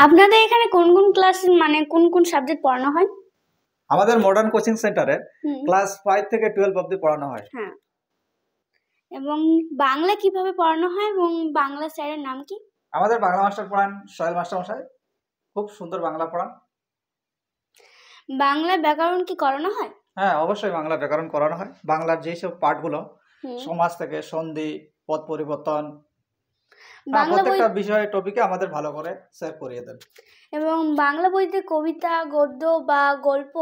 আপনাদের এখানে কোন কোন ক্লাস মানে কোন কোন সাবজেক্ট পড়ানো হয়? আমাদের মডার্ন কোচিং সেন্টারে ক্লাস 5 থেকে 12 অবধি পড়ানো হয়। হ্যাঁ। এবং বাংলা কিভাবে পড়ানো হয় এবং বাংলা স্যারের নাম কি? আমাদের বাংলা মাস্টার পড়ান সোহেল মাস্টার মশাই, খুব সুন্দর বাংলা পড়ান। বাংলা ব্যাকরণ কি করানো হয়? হ্যাঁ, অবশ্যই বাংলা ব্যাকরণ করানো হয়। বাংলার যেসব পাঠগুলো সমাজ থেকে সন্ধি, পদ পরিবর্তন, প্রত্যেকটা বিষয়ে টপিকে আমাদের ভালো করে স্যার পড়িয়ে দেন। এবং বাংলা বইতে কবিতা, গদ্য বা গল্প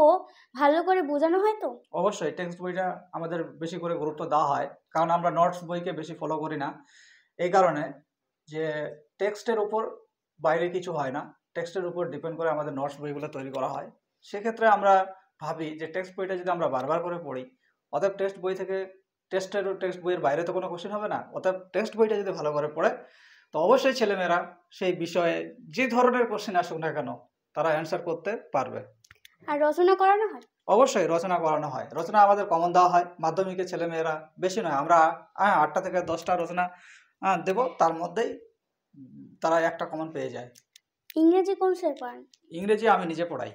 ভালো করে বোঝানো হয় তো? অবশ্যই টেক্সট বইটা আমাদের বেশি করে গুরুত্ব দেওয়া হয়, কারণ আমরা নোটস বইকে বেশি ফলো করি না। এই কারণে যে টেক্সটের উপর বাইরে কিছু হয় না, টেক্সটের উপর ডিপেন্ড করে আমাদের নোটস বইগুলো তৈরি করা হয়। সেক্ষেত্রে আমরা ভাবি যে টেক্সট বইটা যদি আমরা বারবার করে পড়ি, অতএব টেক্সট বইয়ের বাইরে তো কোনো কোশ্চেন হবে না। অতএব টেক্সট বইটা যদি ভালো করে পড়ে তো অবশ্যই ছেলেমেয়েরা সেই বিষয়ে যে ধরনের কোশ্চেন আসুক না কেন তারা অ্যান্সার করতে পারবে। আর রচনা করানো হয়? অবশ্যই রচনা করানো হয়। রচনা আমাদের কমন দেওয়া হয়। মাধ্যমিকে ছেলেমেয়েরা বেশি নয়, আমরা 8টা থেকে 10টা রচনা দেব, তার মধ্যেই তারা একটা কমন পেয়ে যায়। ইংরেজি কোন স্যার পড়ান? ইংরেজি আমি নিজে পড়াই।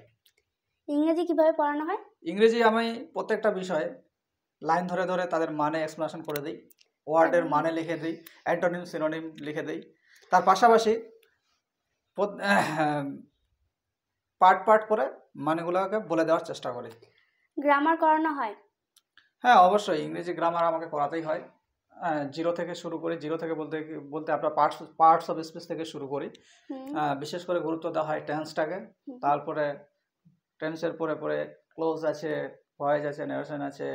ইংরেজি কিভাবে পড়ানো হয়? ইংরেজি আমি প্রত্যেকটা বিষয়ে লাইন ধরে ধরে তাদের মানে এক্সপ্লেনেশন করে দিই, ওয়ার্ডের মানে লিখে দিই, অ্যান্টোনিম সিনোনিম লিখে দিই। তার পাশাপাশি পার্ট করে মানেগুলোকে বলে দেওয়ার চেষ্টা করি। গ্রামার করানো হয়? হ্যাঁ, অবশ্যই ইংরেজি গ্রামার আমাকে করাতেই হয়। জিরো থেকে শুরু করি। জিরো থেকে বলতে আমরা পার্টস অফ স্পিচ থেকে শুরু করি। বিশেষ করে গুরুত্ব দেওয়া হয় টেন্সটাকে। তারপরে টেন্সের পরে ক্লোজ আছে, ভয়েস আছে, নারেশন আছে,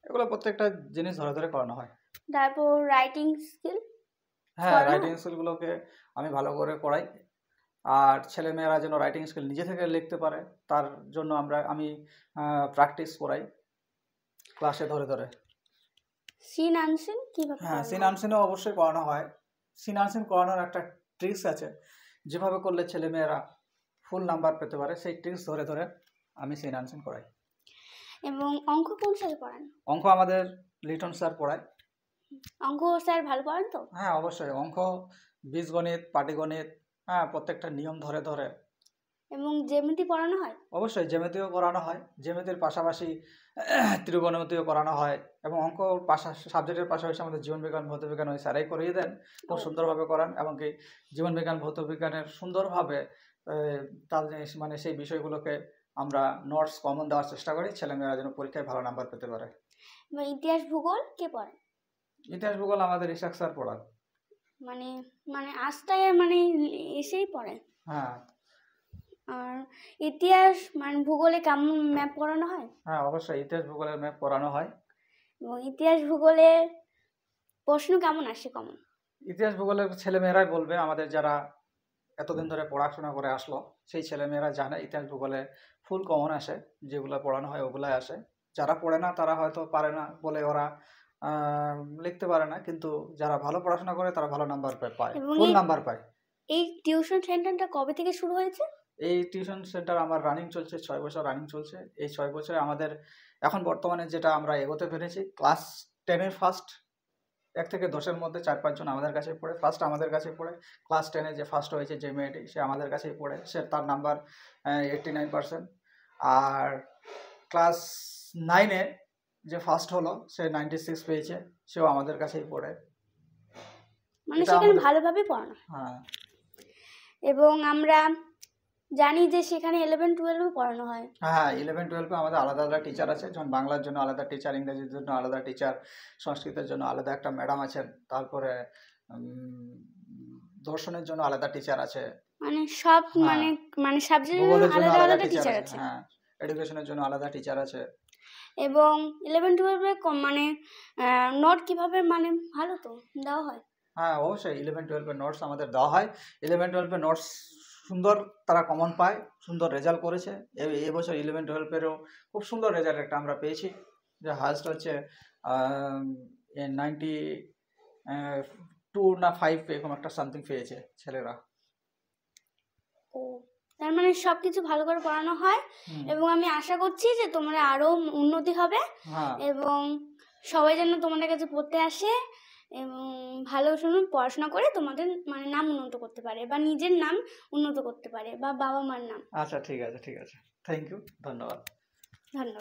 এগুলো প্রত্যেকটা জিনিস ধরে ধরে করানো হয়। তারপর রাইটিং স্কিল? হ্যাঁ, রাইটিং স্কিলগুলোকে আমি ভালো করে করাই। আর ছেলেমেয়েরা যেন রাইটিং স্কিল নিজে থেকে লিখতে পারে তার জন্য আমি প্র্যাকটিস করাই ক্লাসে ধরে ধরে। সিন আনসিন কিভাবে? হ্যাঁ, সিন আনসিনও অবশ্যই করানো হয়। সিন আনসিন করানোর একটা ট্রিক্স আছে, যেভাবে করলে ছেলেমেয়েরা ফুল নাম্বার পেতে পারে সেই ট্রিক্স ধরে ধরে আমি সিন আনসিন করাই। এবং অঙ্ক কোন স্যার পড়ান? অঙ্ক আমাদের লিটন স্যার পড়ায়। অঙ্ক স্যার ভালো পড়ান তো? হ্যাঁ, অবশ্যই অঙ্ক, বীজগণিত, পাটিগণিত, প্রত্যেকটা নিয়ম ধরে ধরে। এবং জ্যামিতি পড়ানো হয়? অবশ্যই জ্যামিতিও করানো হয়। জ্যামিতির পাশাপাশি ত্রিকোণমিতিও করানো হয়। এবং অঙ্ক সাবজেক্টের পাশাপাশি আমাদের জীবনবিজ্ঞান, ভৌতবিজ্ঞান ওই স্যারাই করিয়ে দেন, খুব সুন্দরভাবে করান। এমনকি জীবনবিজ্ঞান, ভৌতবিজ্ঞানের সুন্দরভাবে তাদের মানে সেই বিষয়গুলোকে আমরা নোটস কমন দেওয়ার চেষ্টা করি, ছেলেমেয়েরা যেন পরীক্ষায় ভালো নাম্বার পেতে পারে। ইতিহাস ভূগোল কে পড়ান? ইতিহাস ভূগোল আমাদের ইশাক স্যার পড়ান। মানে আজটায় মানে এসেই পড়ে? হ্যাঁ। আর ইতিহাস মানে ভূগোলে কেমন ম্যাপ পড়ানো হয়? হ্যাঁ, অবশ্যই ইতিহাস ভূগোলের ম্যাপ পড়ানো হয়। এবং ইতিহাস ভূগোলের প্রশ্ন কেমন আসে কমন? ইতিহাস ভূগোলের ছেলেমেয়েরাই বলবে, আমাদের যারা এতদিন ধরে পড়াশোনা করে আসলো সেই ছেলেমেয়েরা জানে ইতিহাস ভূগোলে ফুল কমন আসে, যেগুলো পড়ানো হয় ওগুলাই আসে। যারা পড়ে না তারা হয়তো পারে না বলে ওরা লিখতে পারে না, কিন্তু যারা ভালো পড়াশোনা করে তারা ভালো নাম্বার পায়, ফুল নাম্বার পায়। এই টিউশন সেন্টারটা কবে থেকে শুরু হয়েছে? এই টিউশন সেন্টার আমার রানিং চলছে, 6 বছর রানিং চলছে। এই 6 বছরে আমাদের এখন বর্তমানে যেটা আমরা এগোতে পেরেছি, ক্লাস 10-এর ফার্স্ট 1 থেকে 10-এর মধ্যে 4-5 জন আমাদের কাছে পড়ে, ফার্স্ট আমাদের কাছে পড়ে। ক্লাস 10-এ যে ফার্স্ট হয়েছে যে মেয়েটি, সে আমাদের কাছেই পড়ে, তার নাম্বার 89%। আর ক্লাস 9-এ যে ফার্স্ট হলো সে 96 পেয়েছে, সেও আমাদের কাছেই পড়ে। মানে সেখানে ভালোভাবে পড়ানো। হ্যাঁ। এবং আমরা জানি যে সেখানে 11-12 পড়ানো হয়। হ্যাঁ, 11-12 আমাদের আলাদা আলাদা টিচার আছে, যেমন বাংলার জন্য আলাদা টিচার, ইংরেজির জন্য আলাদা টিচার, সংস্কৃতের জন্য আলাদা একটা ম্যাডাম আছেন, তারপরে দর্শনের জন্য আলাদা টিচার আছে। মানে সব মানে সাবজেক্টের আলাদা আলাদা টিচার আছে। হ্যাঁ, এডুকেশনের জন্য আলাদা টিচার আছে। এবং 11-12 মানে নোট কিভাবে মানে ভালো তো দেওয়া হয়? হ্যাঁ, অবশ্যই 11-12 নোটস আমাদের দেওয়া হয়। 11-12 নোটস সুন্দর, তারা কমন পায়, সুন্দর রেজাল্ট করেছে। এবছর 11-12 খুব সুন্দর রেজাল্ট একটা আমরা পেয়েছি, যে হায়েস্ট হচ্ছে 92 না 5 এরকম একটা সামথিং পেয়েছে ছেলেরা। তার মানে সবকিছু ভালো করে পড়ানো হয়। এবং আমি আশা করছি যে তোমরা আরো উন্নতি হবে এবং সবাই যেন তোমাদের কাছে পড়তে আসে এবং ভালো পড়াশোনা করে তোমাদের মানে নাম উন্নত করতে পারে, বা নিজের নাম উন্নত করতে পারে, বা বাবা মার নাম। আচ্ছা, ঠিক আছে, থ্যাংক ইউ, ধন্যবাদ। ধন্যবাদ।